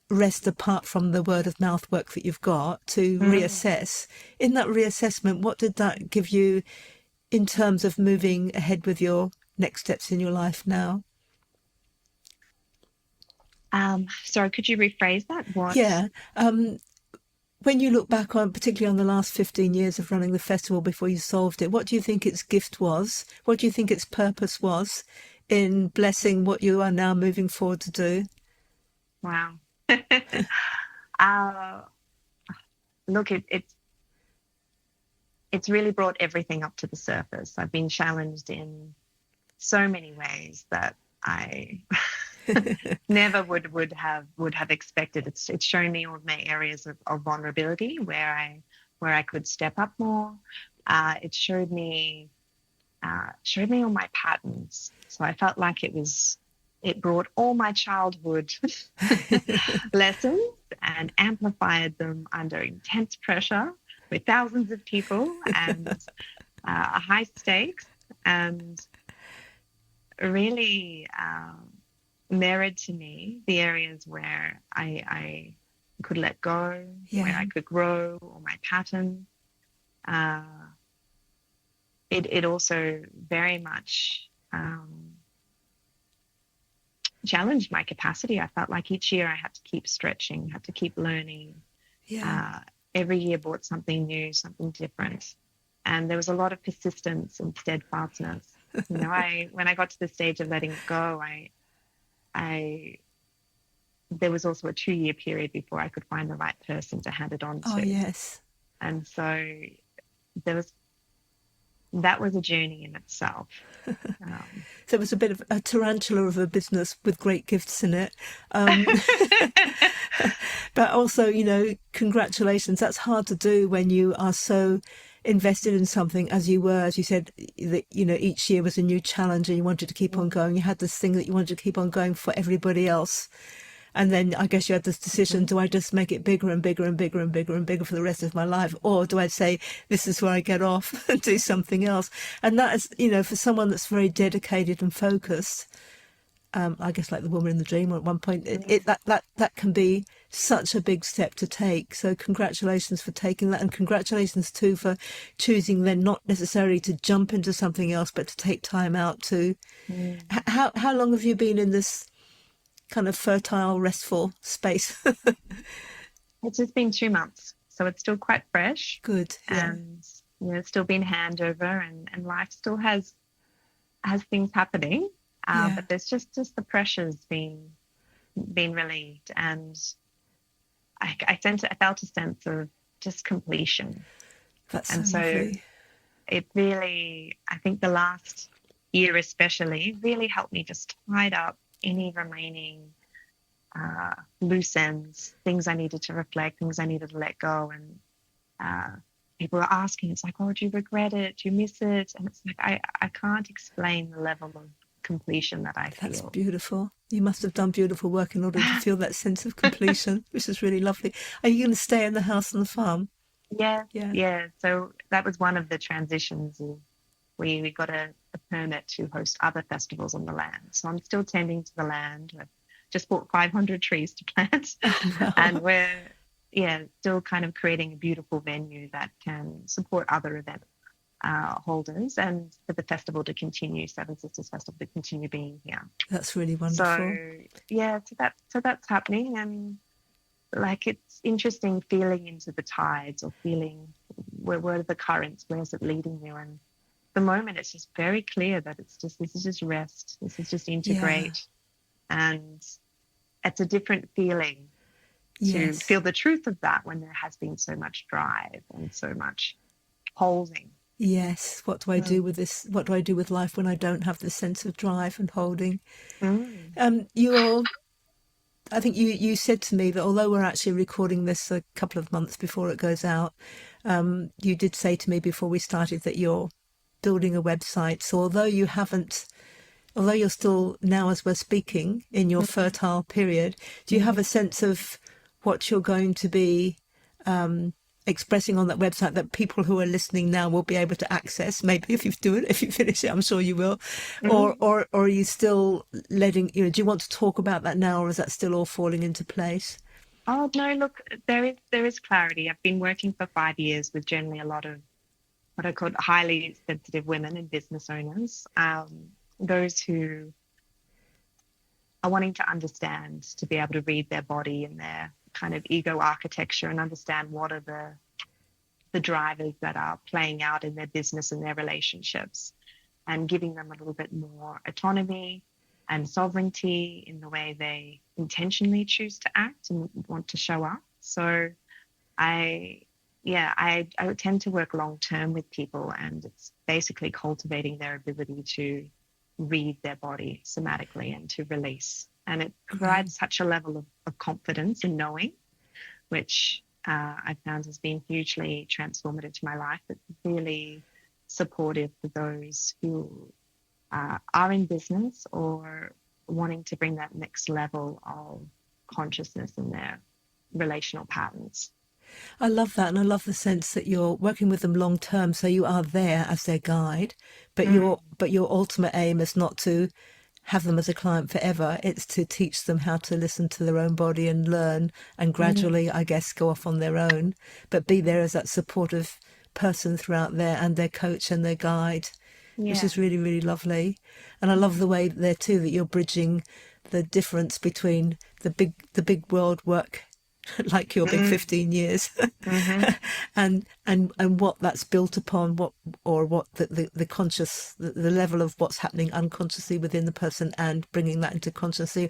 rest apart from the word of mouth work that you've got to reassess? In that reassessment, what did that give you in terms of moving ahead with your next steps in your life now? Sorry, could you rephrase that? What? Yeah. When you look back on, particularly on the last 15 years of running the festival before you solved it, what do you think its gift was? What do you think its purpose was in blessing what you are now moving forward to do? Wow. uh, Look, it's really brought everything up to the surface. I've been challenged in so many ways that I never would have expected. It's shown me all my areas of vulnerability where I could step up more. It showed me all my patterns. So I felt like it brought all my childhood lessons and amplified them under intense pressure with thousands of people and high stakes, and really mirrored to me the areas where I could let go, where I could grow, or my pattern. It also very much challenged my capacity. I felt like each year I had to keep stretching, had to keep learning. Every year brought something new, something different. And there was a lot of persistence and steadfastness. When I got to the stage of letting it go, there was also a 2-year period before I could find the right person to hand it on to. Oh, yes. And so that was a journey in itself. So it was a bit of a tarantula of a business with great gifts in it. But also, congratulations. That's hard to do when you are so invested in something as you were, as you said, that, each year was a new challenge and you wanted to keep on going. You had this thing that you wanted to keep on going for everybody else. And then I guess you had this decision, do I just make it bigger and bigger and bigger and bigger and bigger for the rest of my life? Or do I say, this is where I get off and do something else? And that is, for someone that's very dedicated and focused, I guess like the woman in the dream, or at one point, that can be such a big step to take. So congratulations for taking that, and congratulations too for choosing then not necessarily to jump into something else, but to take time out to. How long have you been in this kind of fertile, restful space? It's just been 2 months, so it's still quite fresh. Good. Yeah. And it's still been handover, and life still has things happening. But there's just the pressure's been relieved, and I felt a sense of just completion. That's and so lovely. It really, I think the last year especially, really helped me just tide up any remaining loose ends, things I needed to reflect, things I needed to let go. And people are asking, it's like, oh, do you regret it? Do you miss it? And it's like, I can't explain the level of completion that I feel. That's beautiful. You must have done beautiful work in order to feel that sense of completion, which is really lovely. Are you going to stay in the house on the farm? Yeah. So that was one of the transitions. We got a permit to host other festivals on the land. So I'm still tending to the land. I've just bought 500 trees to plant. Oh, wow. And we're still kind of creating a beautiful venue that can support other event holders, and for the festival to continue, Seven Sisters Festival to continue being here. That's really wonderful. So that's happening, and like it's interesting feeling into the tides, or feeling where are the currents, where is it leading you? And at the moment it's just very clear that this is just rest, this is just integrate. And it's a different feeling to feel the truth of that when there has been so much drive and so much holding. Yes. What do I do with this? What do I do with life when I don't have this sense of drive and holding? Mm. You're I think you said to me that although we're actually recording this a couple of months before it goes out, you did say to me before we started that you're building a website. So although you're still now, as we're speaking, in your fertile period, do you have a sense of what you're going to be expressing on that website that people who are listening now will be able to access? Maybe if you finish it, I'm sure you will. Or are you still letting, do you want to talk about that now, or is that still all falling into place? Oh no, look, there is clarity. I've been working for 5 years with generally a lot of what I call highly sensitive women and business owners, those who are wanting to understand, to be able to read their body and their kind of ego architecture and understand what are the drivers that are playing out in their business and their relationships, and giving them a little bit more autonomy and sovereignty in the way they intentionally choose to act and want to show up. So I I tend to work long term with people, and it's basically cultivating their ability to read their body somatically and to release. And it Yeah. provides such a level of confidence in knowing, which I found has been hugely transformative to my life. It's really supportive for those who are in business or wanting to bring that next level of consciousness in their relational patterns. I love that, and I love the sense that you're working with them long term, so you are there as their guide, but Mm, your ultimate aim is not to have them as a client forever. It's to teach them how to listen to their own body and learn, and mm, gradually, I guess, go off on their own, but be there as that supportive person throughout there, and their coach and their guide, which yeah. is really, really lovely. And I love the way there too that you're bridging the difference between the big world work, like your big Mm, 15 years, hmm. and what that's built upon, what the conscious, the level of what's happening unconsciously within the person, and bringing that into consciously,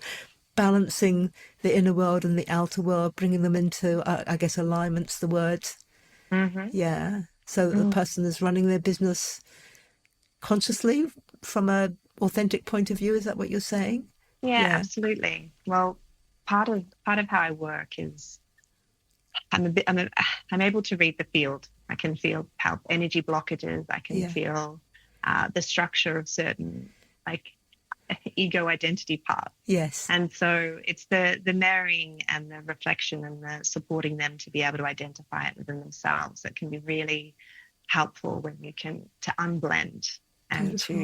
balancing the inner world and the outer world, bringing them into, I guess, alignment's the word. Hmm. Yeah. So that the Mm. person is running their business consciously from a authentic point of view. Is that what you're saying? Yeah, Yeah. absolutely. Well, part of how I work is I'm able to read the field. I can feel how energy blockages. I can Yeah. feel the structure of certain like ego identity parts. Yes. And so it's the marrying and the reflection and the supporting them to be able to identify it within themselves that can be really helpful when you can to unblend and Beautiful.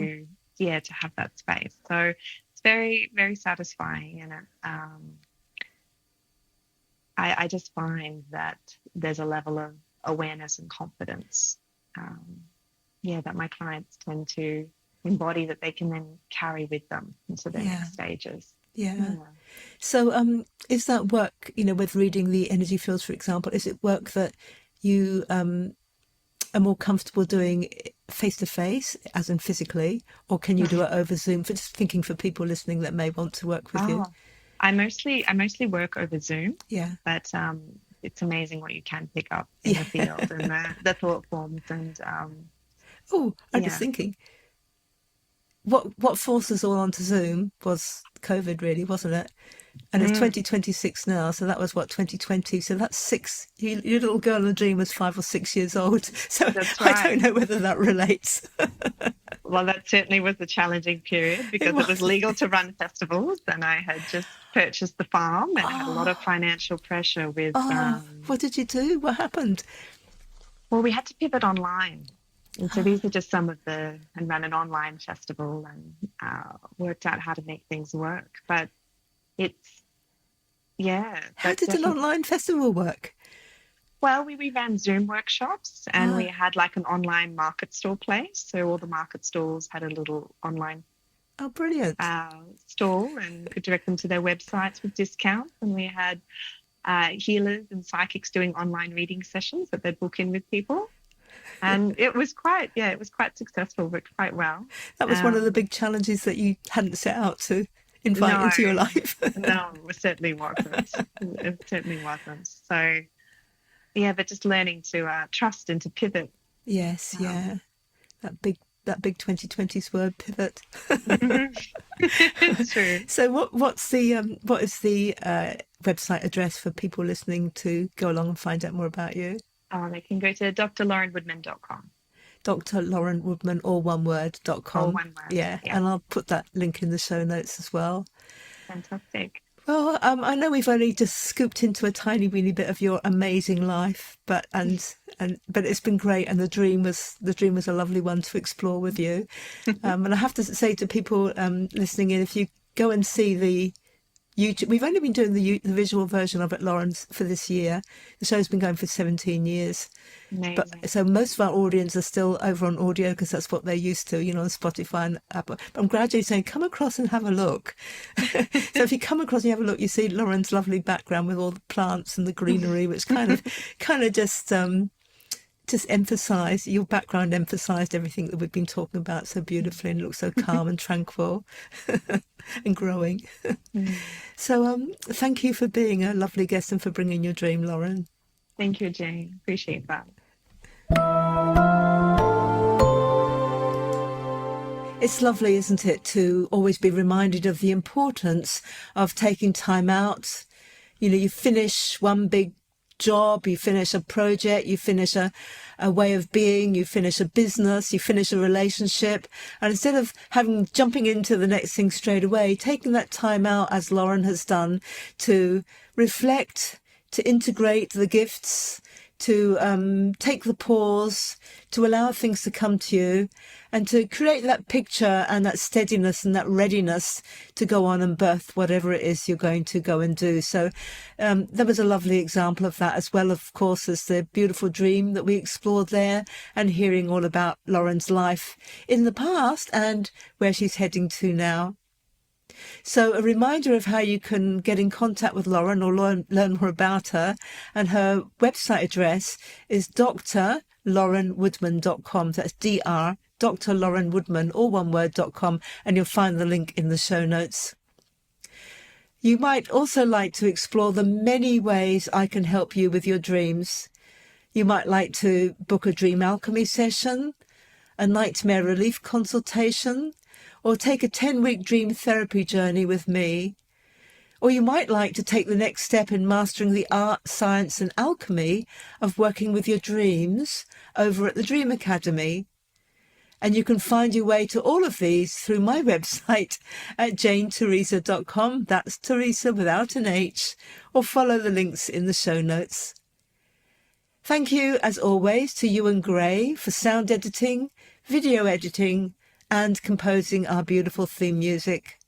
to have that space. So it's very, very satisfying. And I just find that there's a level of awareness and confidence, um, that my clients tend to embody that they can then carry with them into their Yeah. next stages. Yeah. Yeah. So, is that work, with reading the energy fields, for example, is it work that you are more comfortable doing face to face, as in physically, or can you do it over Zoom? For just thinking for people listening that may want to work with you. Oh, I mostly work over Zoom, Yeah. but it's amazing what you can pick up in Yeah. the field and the thought forms and Oh, I'm just yeah. thinking, what forced us all onto Zoom was COVID, really, wasn't it? And it's Mm, 2026 now, so that was what, 2020. So that's six. Your little girl in the dream was 5 or 6 years old. So that's I right. don't know whether that relates. Well, that certainly was a challenging period It because it was was. legal to run festivals, and I had just purchased the farm and had a lot of Oh, financial pressure with. what did you do? What happened? Well, we had to pivot online, and so these are just some of and ran an online festival and worked out how to make things work. But it's yeah, How that did an definitely. online festival work? Well, we ran Zoom workshops and we Ah, had like an online market stall place. So all the market stalls had a little online oh, brilliant. stall and could direct them to their websites with discounts. And we had healers and psychics doing online reading sessions that they'd book in with people. And it was quite successful, worked quite well. That was one of the Um, big challenges that you hadn't set out to invite no, into your life. no, it certainly wasn't. It certainly wasn't. So, yeah, but just learning to trust and to pivot. Yes, Um, yeah. that big 2020s word, pivot. True. So what is the website address for people listening to go along and find out more about you? They can go to drlaurenwoodman.com. Dr. Lauren Woodman, all one word.com. All one word. Yeah, and I'll put that link in the show notes as well. Fantastic. Well, I know we've only just scooped into a tiny weeny bit of your amazing life, but it's been great, and the dream was a lovely one to explore with you. And I have to say to people listening in, if you go and see the YouTube, we've only been doing the visual version of it, Lauren, for this year. The show's been going for 17 years. Amazing. But so most of our audience are still over on audio because that's what they're used to, on Spotify and Apple. But I'm gradually saying, come across and have a look. So if you come across and you have a look, you see Lauren's lovely background with all the plants and the greenery, which kind of just emphasised, your background emphasised everything that we've been talking about so beautifully, and it looks so calm and tranquil and growing. So thank you for being a lovely guest and for bringing your dream, Lauren. Thank you, Jane. Appreciate that. It's lovely, isn't it, to always be reminded of the importance of taking time out. You finish one big job, you finish a project, you finish a way of being, you finish a business, you finish a relationship, and instead of jumping into the next thing straight away, taking that time out, as Lauren has done, to reflect, to integrate the gifts, to take the pause, to allow things to come to you, and to create that picture and that steadiness and that readiness to go on and birth whatever it is you're going to go and do. So there was a lovely example of that, as well, of course, as the beautiful dream that we explored there, and hearing all about Lauren's life in the past and where she's heading to now. So a reminder of how you can get in contact with Lauren or learn more about her, and her website address is drlaurenwoodman.com. That's Dr. Lauren Woodman, all one word.com, and you'll find the link in the show notes. You might also like to explore the many ways I can help you with your dreams. You might like to book a dream alchemy session, a nightmare relief consultation, or take a 10-week dream therapy journey with me. Or you might like to take the next step in mastering the art, science and alchemy of working with your dreams over at the Dream Academy. And you can find your way to all of these through my website at janeteresa.com. That's Teresa without an H, or follow the links in the show notes. Thank you, as always, to Ewan Gray for sound editing, video editing, and composing our beautiful theme music.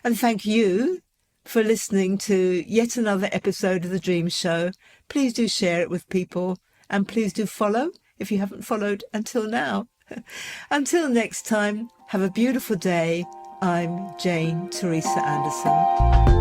And thank you for listening to yet another episode of The Dream Show. Please do share it with people, and please do follow if you haven't followed until now. Until next time, have a beautiful day. I'm Jane Teresa Anderson.